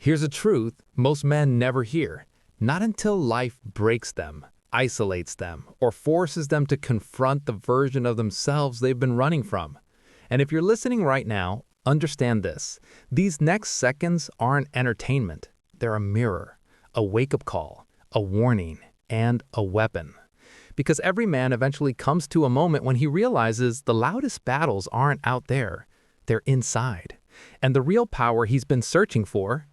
Here's a truth most men never hear. Not until life breaks them, isolates them, or forces them to confront the version of themselves they've been running from. And if you're listening right now, understand this. These next seconds aren't entertainment. They're a mirror, a wake-up call, a warning, and a weapon. Because every man eventually comes to a moment when he realizes the loudest battles aren't out there, they're inside. And the real power he's been searching for,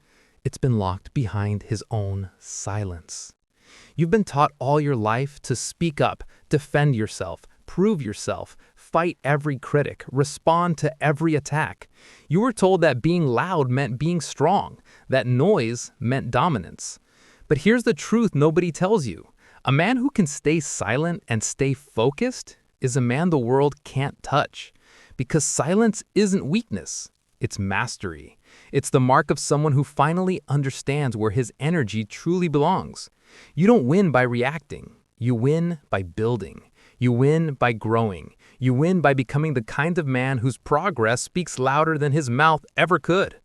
it's been locked behind his own silence. You've been taught all your life to speak up, defend yourself, prove yourself, fight every critic, respond to every attack. You were told that being loud meant being strong, that noise meant dominance. But here's the truth nobody tells you. A man who can stay silent and stay focused is a man the world can't touch. Because silence isn't weakness, it's mastery. It's the mark of someone who finally understands where his energy truly belongs. You don't win by reacting. You win by building. You win by growing. You win by becoming the kind of man whose progress speaks louder than his mouth ever could.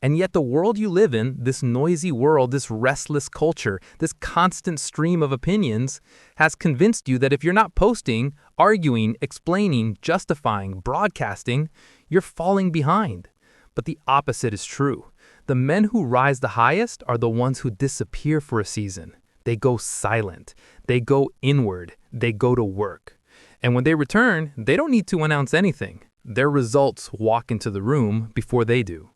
And yet the world you live in, this noisy world, this restless culture, this constant stream of opinions, has convinced you that if you're not posting, arguing, explaining, justifying, broadcasting, you're falling behind. But the opposite is true. The men who rise the highest are the ones who disappear for a season. They go silent. They go inward. They go to work. And when they return, they don't need to announce anything. Their results walk into the room before they do.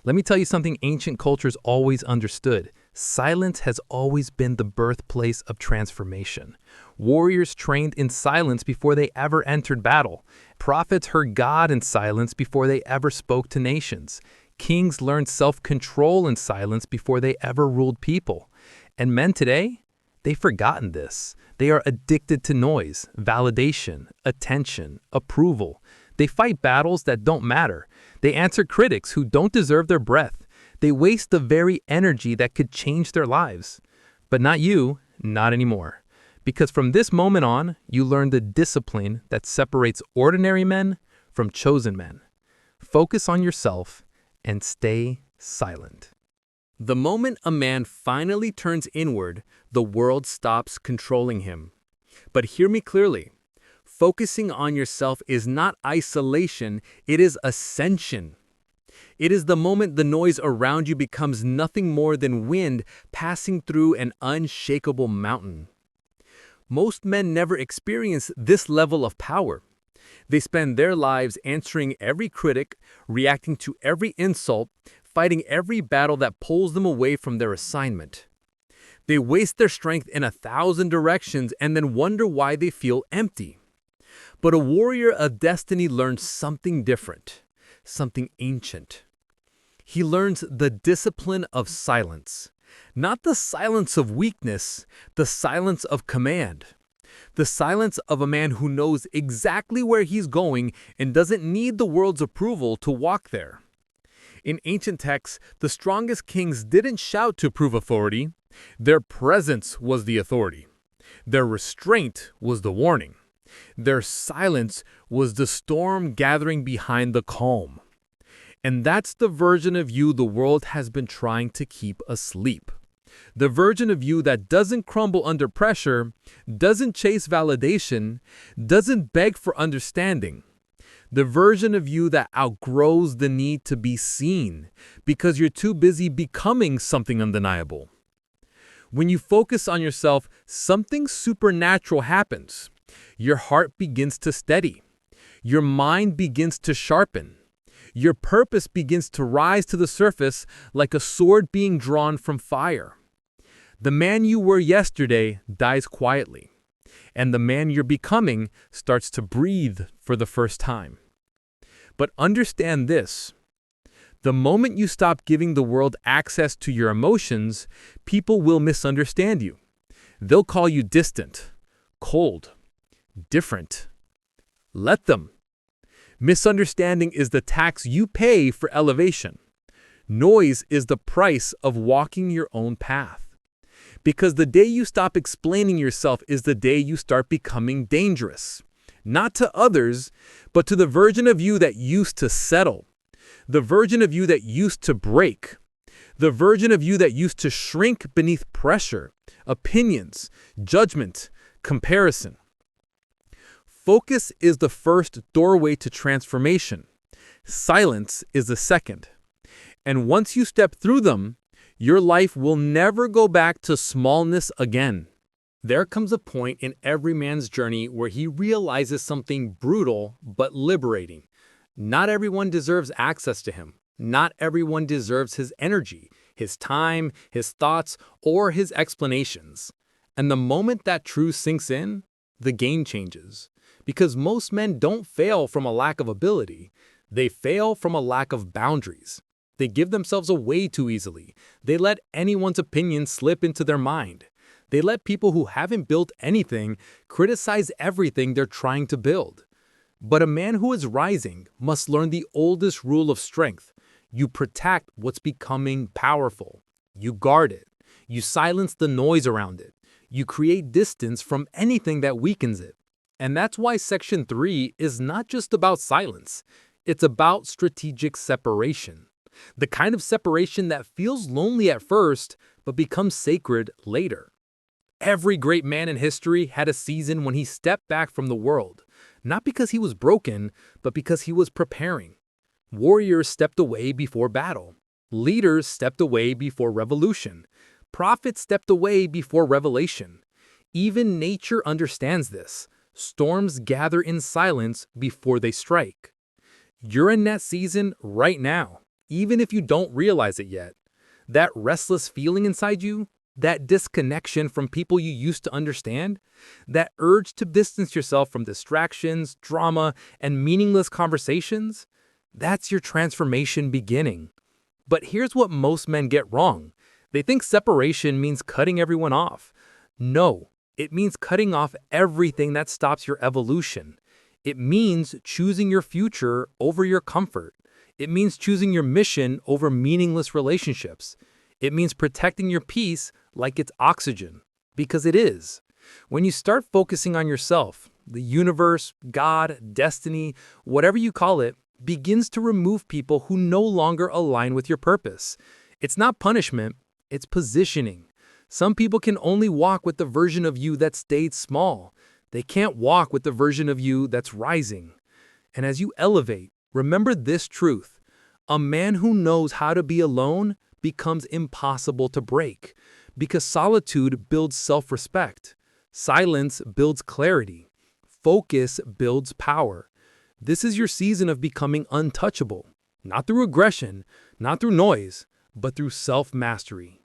Let me tell you something ancient cultures always understood. Silence has always been the birthplace of transformation. Warriors trained in silence before they ever entered battle. Prophets heard God in silence before they ever spoke to nations. Kings learned self-control in silence before they ever ruled people. And men today, they've forgotten this. They are addicted to noise, validation, attention, approval. They fight battles that don't matter. They answer critics who don't deserve their breath. They waste the very energy that could change their lives. But not you, not anymore. Because from this moment on, you learn the discipline that separates ordinary men from chosen men. Focus on yourself and stay silent. The moment a man finally turns inward, the world stops controlling him. But hear me clearly. Focusing on yourself is not isolation, it is ascension. It is the moment the noise around you becomes nothing more than wind passing through an unshakable mountain. Most men never experience this level of power. They spend their lives answering every critic, reacting to every insult, fighting every battle that pulls them away from their assignment. They waste their strength in 1,000 directions and then wonder why they feel empty. But a warrior of destiny learns something different, something ancient. He learns the discipline of silence, not the silence of weakness, the silence of command, the silence of a man who knows exactly where he's going and doesn't need the world's approval to walk there. In ancient texts, the strongest kings didn't shout to prove authority. Their presence was the authority. Their restraint was the warning. Their silence was the storm gathering behind the calm. And that's the version of you the world has been trying to keep asleep. The version of you that doesn't crumble under pressure, doesn't chase validation, doesn't beg for understanding. The version of you that outgrows the need to be seen because you're too busy becoming something undeniable. When you focus on yourself, something supernatural happens. Your heart begins to steady. Your mind begins to sharpen. Your purpose begins to rise to the surface like a sword being drawn from fire. The man you were yesterday dies quietly, and the man you're becoming starts to breathe for the first time. But understand this. The moment you stop giving the world access to your emotions, people will misunderstand you. They'll call you distant, cold, different. Let them. Misunderstanding is the tax you pay for elevation. Noise is the price of walking your own path. Because the day you stop explaining yourself is the day you start becoming dangerous. Not to others, but to the version of you that used to settle. The version of you that used to break. The version of you that used to shrink beneath pressure, opinions, judgment, comparison. Focus is the first doorway to transformation. Silence is the second. And once you step through them, your life will never go back to smallness again. There comes a point in every man's journey where he realizes something brutal but liberating. Not everyone deserves access to him. Not everyone deserves his energy, his time, his thoughts, or his explanations. And the moment that truth sinks in, the game changes. Because most men don't fail from a lack of ability. They fail from a lack of boundaries. They give themselves away too easily. They let anyone's opinion slip into their mind. They let people who haven't built anything criticize everything they're trying to build. But a man who is rising must learn the oldest rule of strength. You protect what's becoming powerful. You guard it. You silence the noise around it. You create distance from anything that weakens it. And that's why Section 3 is not just about silence. It's about strategic separation. The kind of separation that feels lonely at first, but becomes sacred later. Every great man in history had a season when he stepped back from the world, not because he was broken, but because he was preparing. Warriors stepped away before battle. Leaders stepped away before revolution. Prophets stepped away before revelation. Even nature understands this. Storms gather in silence before they strike. You're in that season right now, even if you don't realize it yet. That restless feeling inside you, that disconnection from people you used to understand, that urge to distance yourself from distractions, drama, and meaningless conversations, that's your transformation beginning. But here's what most men get wrong. They think separation means cutting everyone off. No, it means cutting off everything that stops your evolution. It means choosing your future over your comfort. It means choosing your mission over meaningless relationships. It means protecting your peace like it's oxygen, because it is. When you start focusing on yourself, the universe, God, destiny, whatever you call it, begins to remove people who no longer align with your purpose. It's not punishment, it's positioning. Some people can only walk with the version of you that stayed small. They can't walk with the version of you that's rising. And as you elevate, remember this truth. A man who knows how to be alone becomes impossible to break, because solitude builds self-respect. Silence builds clarity. Focus builds power. This is your season of becoming untouchable, not through aggression, not through noise, but through self-mastery.